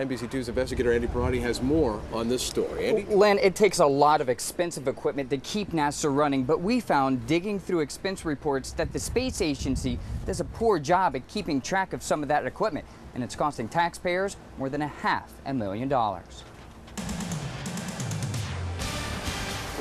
NBC2's investigator Andy Parati has more on this story. Andy? Len, it takes a lot of expensive equipment to keep NASA running, but we found digging through expense reports that the space agency does a poor job at keeping track of some of that equipment, and it's costing taxpayers more than $500,000.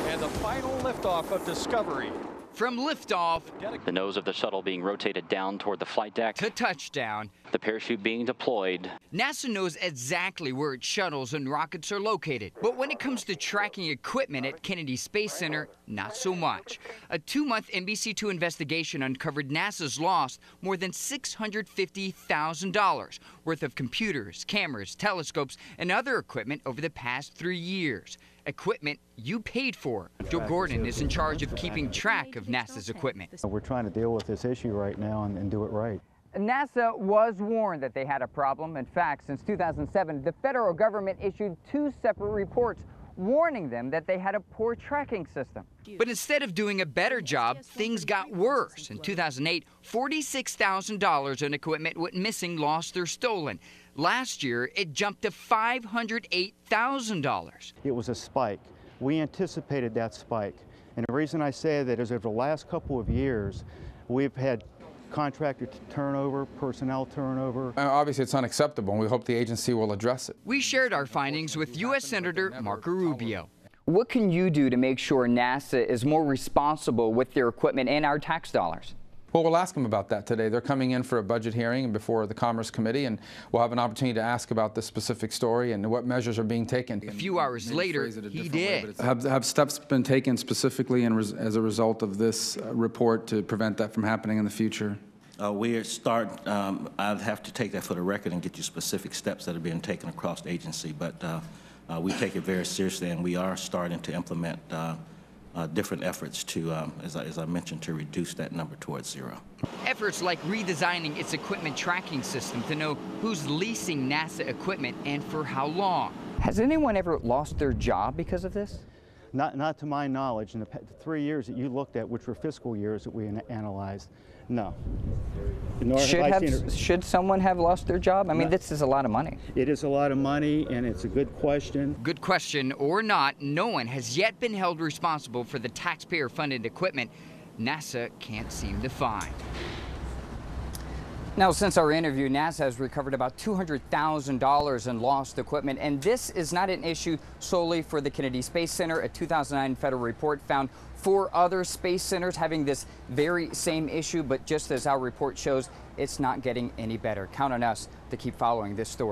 And the final liftoff of Discovery. From liftoff, the nose of the shuttle being rotated down toward the flight deck, to touchdown, the parachute being deployed. NASA knows exactly where its shuttles and rockets are located. But when it comes to tracking equipment at Kennedy Space Center, not so much. A 2-month NBC2 investigation uncovered NASA's lost more than $650,000 worth of computers, cameras, telescopes, and other equipment over the past 3 years. Equipment you paid for. Joe Gordon is in charge of keeping track of NASA's equipment. We're trying to deal with this issue right now and do it right. NASA was warned that they had a problem. In fact, since 2007, the federal government issued 2 separate reports warning them that they had a poor tracking system. But instead of doing a better job, things got worse. In 2008, $46,000 in equipment went missing, lost, or stolen. Last year, it jumped to $508,000. It was a spike. We anticipated that spike. And the reason I say that is over the last couple of years, we've had contractor turnover, personnel turnover. Obviously, it's unacceptable, and we hope the agency will address it. We shared our findings with U.S. Senator Marco Rubio. What can you do to make sure NASA is more responsible with their equipment and our tax dollars? Well, we'll ask them about that today. They're coming in for a budget hearing before the Commerce Committee, and we'll have an opportunity to ask about this specific story and what measures are being taken. A few hours later, he did. Have steps been taken specifically as a result of this report to prevent that from happening in the future? I'd have to take that for the record and get you specific steps that are being taken across the agency, but we take it very seriously, and we are starting to implement different efforts to, as I mentioned, to reduce that number towards 0. Efforts like redesigning its equipment tracking system to know who's leasing NASA equipment and for how long. Has anyone ever lost their job because of this? Not to my knowledge. In the 3 years that you looked at, which were fiscal years that we analyzed, no. Should someone have lost their job? I mean, this is a lot of money. It is a lot of money, and it's a good question. Good question or not, no one has yet been held responsible for the taxpayer-funded equipment NASA can't seem to find. Now, since our interview, NASA has recovered about $200,000 in lost equipment, and this is not an issue solely for the Kennedy Space Center. A 2009 federal report found 4 other space centers having this very same issue, but just as our report shows, it's not getting any better. Count on us to keep following this story.